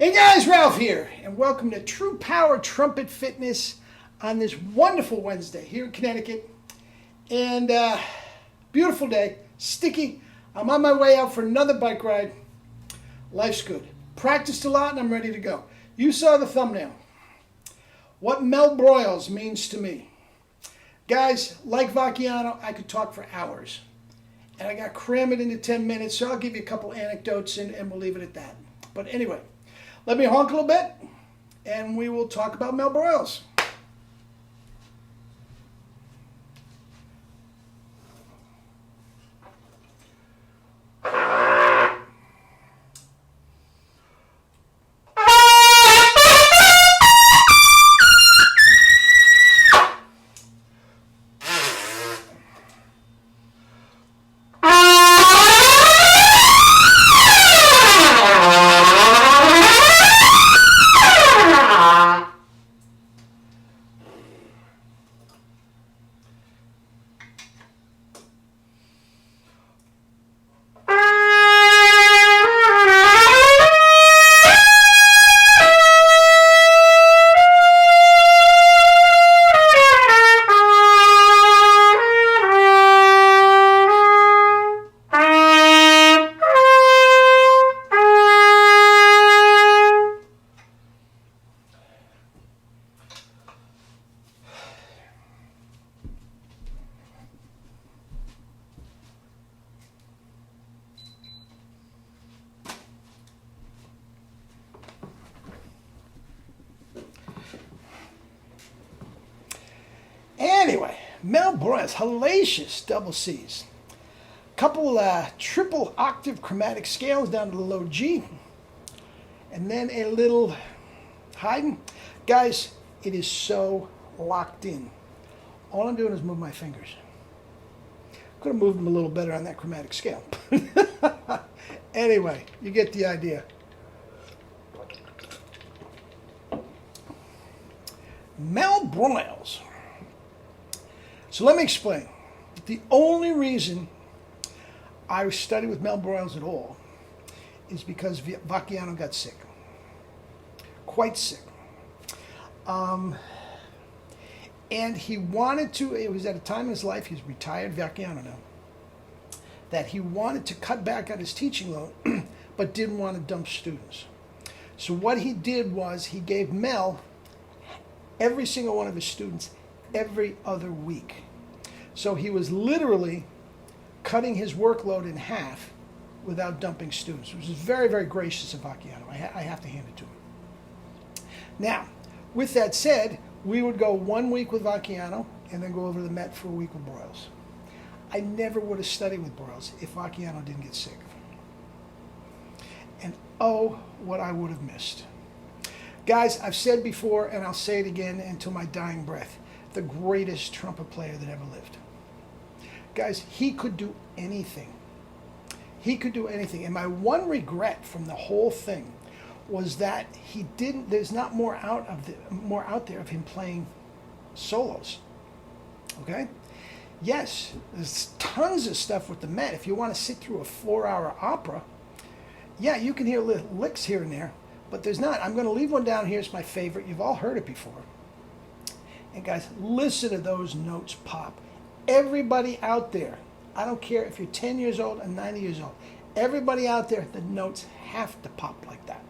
Hey guys, Ralph here, and welcome to True Power Trumpet Fitness on this wonderful Wednesday here in Connecticut. And beautiful day, sticky. I'm on my way out for another bike ride. Life's good. Practiced a lot and I'm ready to go. You saw the thumbnail. What MEL BROILES means to me. Guys, like Vacchiano, I could talk for hours. And I got to cram it into 10 minutes, so I'll give you a couple anecdotes and we'll leave it at that. But anyway, let me honk a little bit, and we will talk about MEL BROILES. Anyway, MEL BROILES, hellacious double C's. Couple triple octave chromatic scales down to the low G. And then a little Haydn. Guys, it is so locked in. All I'm doing is move my fingers. Could have moved them a little better on that chromatic scale. Anyway, you get the idea. MEL BROILES. So let me explain. The only reason I studied with MEL BROILES at all is because Vacchiano got sick. Quite sick. And he wanted to, it was at a time in his life, he's retired, Vacchiano now, that he wanted to cut back on his teaching load, but didn't want to dump students. So what he did was he gave MEL every single one of his students every other week. So he was literally cutting his workload in half without dumping students, which is very, very gracious of Vacchiano. I have to hand it to him. Now, with that said, we would go 1 week with Vacchiano and then go over to the Met for a week with BROILES. I never would have studied with BROILES if Vacchiano didn't get sick. And oh, what I would have missed. Guys, I've said before, and I'll say it again until my dying breath, the greatest trumpet player that ever lived. Guys, he could do anything. He could do anything. And my one regret from the whole thing was that he didn't, there's not more out there of him playing solos. Okay? Yes, there's tons of stuff with the Met. If you want to sit through a 4-hour opera, yeah, you can hear little licks here and there, but there's not. I'm going to leave one down here. It's my favorite. You've all heard it before. And guys, listen to those notes pop. Everybody out there, I don't care if you're 10 years old and 90 years old, everybody out there, the notes have to pop like that.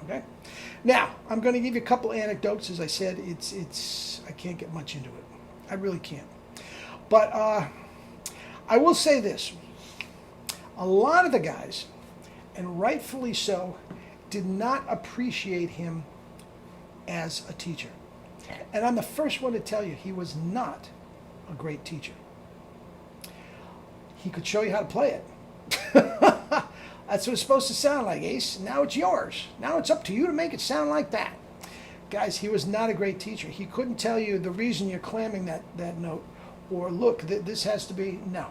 Okay? Now, I'm going to give you a couple anecdotes. As I said, I can't get much into it. I really can't. But I will say this. A lot of the guys, and rightfully so, did not appreciate him as a teacher. And I'm the first one to tell you he was not a great teacher. He could show you how to play it. That's what it's supposed to sound like, Ace. Now it's yours. Now it's up to you to make it sound like that. Guys, he was not a great teacher. He couldn't tell you the reason you're clamming that note, or look, this has to be, no.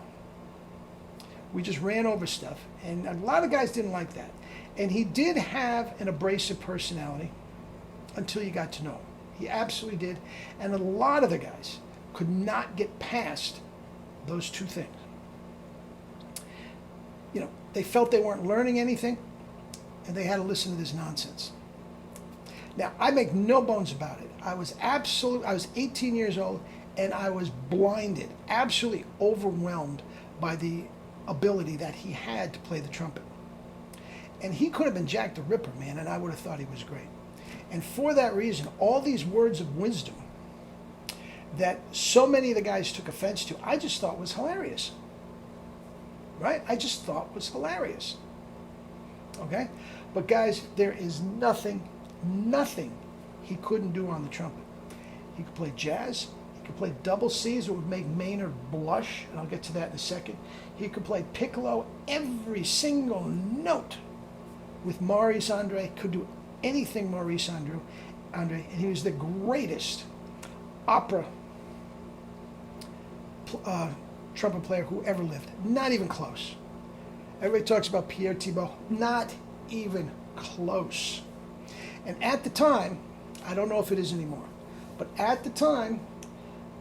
We just ran over stuff, and a lot of guys didn't like that. And he did have an abrasive personality until you got to know him. He absolutely did. And a lot of the guys could not get past those two things. You know, they felt they weren't learning anything, and they had to listen to this nonsense. Now, I make no bones about it. I was 18 years old, and I was blinded, absolutely overwhelmed by the ability that he had to play the trumpet. And he could have been Jack the Ripper, man, and I would have thought he was great. And for that reason, all these words of wisdom that so many of the guys took offense to, I just thought was hilarious. Right? I just thought was hilarious. Okay? But guys, there is nothing he couldn't do on the trumpet. He could play jazz. He could play double C's that would make Maynard blush, and I'll get to that in a second. He could play piccolo, every single note with Maurice Andre, could do anything Maurice Andre, and he was the greatest opera trumpet player who ever lived. Not even close. Everybody talks about Pierre Thibault. Not even close. And at the time, I don't know if it is anymore, but at the time,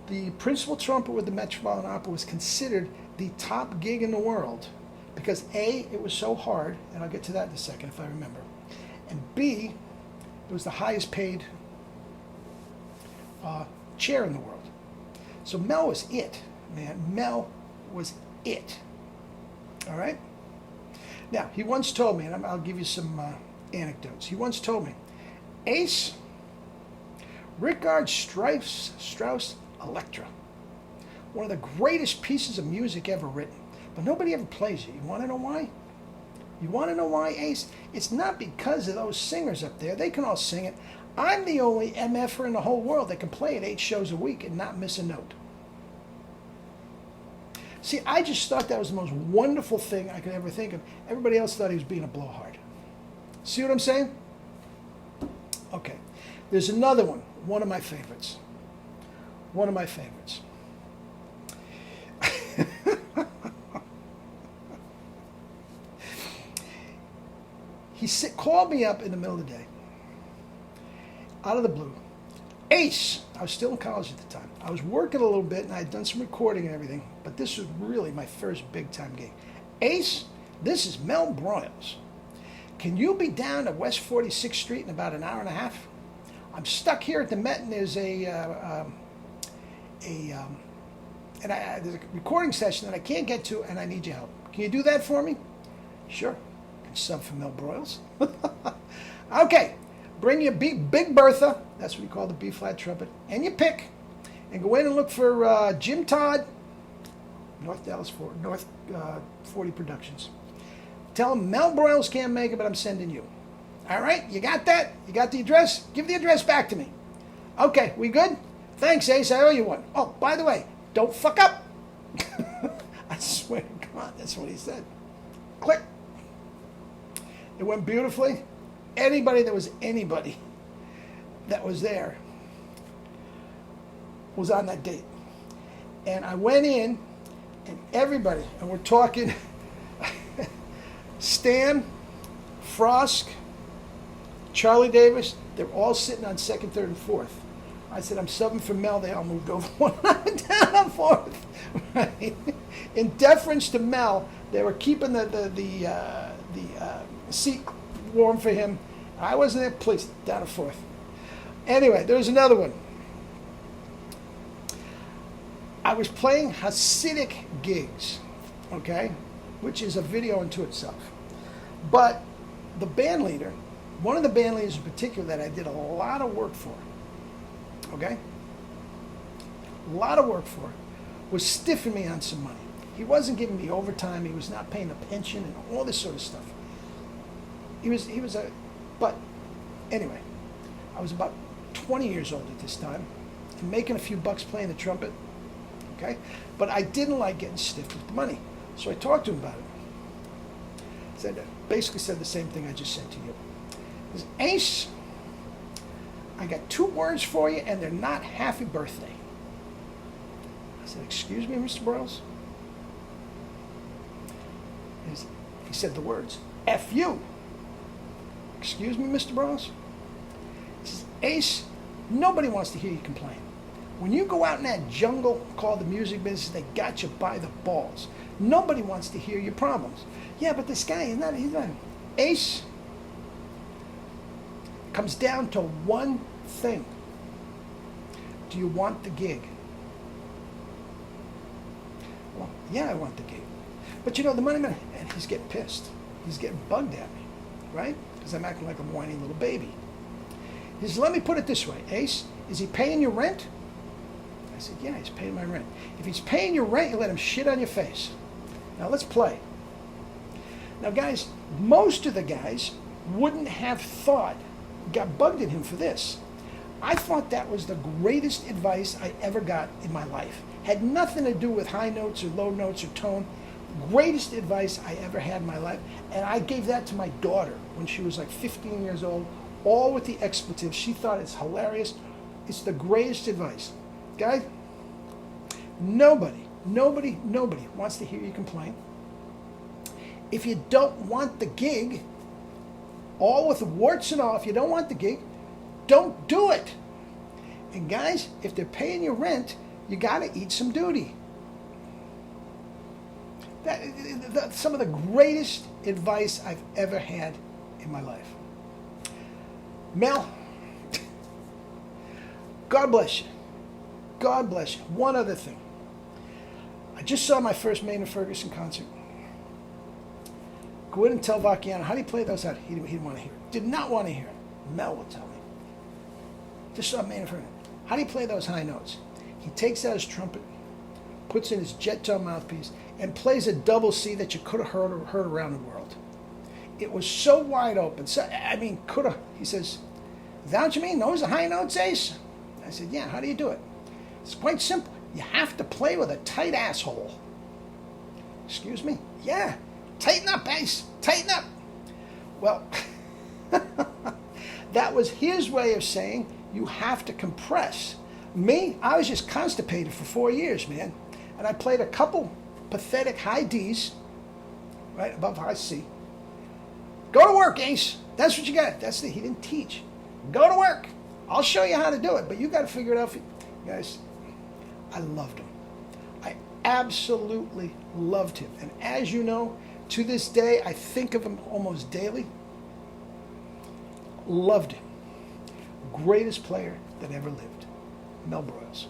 the principal trumpet with the Metropolitan Opera was considered the top gig in the world because A, it was so hard, and I'll get to that in a second if I remember, and B, it was the highest paid chair in the world. So MEL was it, man. MEL was it. All right? Now, he once told me, and I'll give you some anecdotes. He once told me, Ace, Richard Strauss Electra, one of the greatest pieces of music ever written, but nobody ever plays it. You want to know why? You want to know why, Ace? It's not because of those singers up there. They can all sing it. I'm the only MFer in the whole world that can play it 8 shows a week and not miss a note. See, I just thought that was the most wonderful thing I could ever think of. Everybody else thought he was being a blowhard. See what I'm saying? Okay. There's another one of my favorites. One of my favorites. He called me up in the middle of the day, out of the blue. Ace, I was still in college at the time. I was working a little bit, and I had done some recording and everything, but this was really my first big-time gig. Ace, this is MEL BROILES. Can you be down at West 46th Street in about an hour and a half? I'm stuck here at the Met, and there's there's a recording session that I can't get to, and I need your help. Can you do that for me? Sure. I can sub for MEL BROILES. Okay. Bring your Big Bertha, that's what we call the B-flat trumpet, and your pick, and go in and look for Jim Todd, North 40 Productions. Tell him MEL BROILES can't make it, but I'm sending you. All right, you got that? You got the address? Give the address back to me. Okay, we good? Thanks, Ace, I owe you one. Oh, by the way, don't fuck up. I swear to God, that's what he said. Click. It went beautifully. Anybody that was there was on that date. And I went in, and everybody, and we're talking Stan, Frost, Charlie Davis, they're all sitting on 2nd, 3rd, and 4th. I said, I'm subbing for MEL. They all moved over one down on 4th. Right? In deference to MEL, they were keeping the seat warm for him. I wasn't there, please, down to 4th. Anyway, there was another one. I was playing Hasidic gigs, okay, which is a video unto itself. But the band leader, one of the band leaders in particular that I did a lot of work for, okay, a lot of work for, was stiffing me on some money. He wasn't giving me overtime. He was not paying a pension and all this sort of stuff. But anyway, I was about 20 years old at this time and making a few bucks playing the trumpet, okay? But I didn't like getting stiffed with the money. So I talked to him about it. Basically said the same thing I just said to you. He says, Ace, I got 2 words for you, and they're not happy birthday. I said, excuse me, Mr. Broyles? He said the words, F you. Excuse me, Mr. Broyles? He says, Ace, nobody wants to hear you complain. When you go out in that jungle called the music business, they got you by the balls. Nobody wants to hear your problems. Yeah, but this guy, he's not. Ace, Comes down to one thing. Do you want the gig? Well, yeah, I want the gig. But you know, the money man, and he's getting pissed. He's getting bugged at me, right? Because I'm acting like a whiny little baby. He says, let me put it this way, Ace, is he paying your rent? I said, yeah, he's paying my rent. If he's paying your rent, you let him shit on your face. Now let's play. Now guys, most of the guys wouldn't have thought, got bugged at him for this. I thought that was the greatest advice I ever got in my life. Had nothing to do with high notes or low notes or tone. Greatest advice I ever had in my life. And I gave that to my daughter when she was like 15 years old, all with the expletives. She thought it's hilarious. It's the greatest advice. Guys, nobody wants to hear you complain. If you don't want the gig, all with the warts and all, if you don't want the gig, don't do it. And guys, if they're paying you rent, you got to eat some duty. That's some of the greatest advice I've ever had in my life. Mel, God bless you. God bless you. One other thing. I just saw my first Maynard Ferguson concert. Go in and tell Vacchiano, how do you play those out? He didn't want to hear it. Did not want to hear it. Mel will tell me. Just saw Maynard Ferguson. How do you play those high notes? He takes out his trumpet, puts in his jet tone mouthpiece, and plays a double C that you could have heard around the world. It was so wide open. So, I mean, could have. He says, is that what you mean? Those are high notes, Ace? I said, yeah, how do you do it? It's quite simple. You have to play with a tight asshole. Excuse me? Yeah. Tighten up, Ace. Tighten up. Well, that was his way of saying you have to compress. Me, I was just constipated for 4 years, man. And I played a couple pathetic high Ds, right above high C. Go to work, Ace. That's what you got. He didn't teach. Go to work. I'll show you how to do it, but you got to figure it out. Guys, I loved him. I absolutely loved him. And as you know, to this day, I think of him almost daily. Loved him. Greatest player that ever lived. Mel Broiles.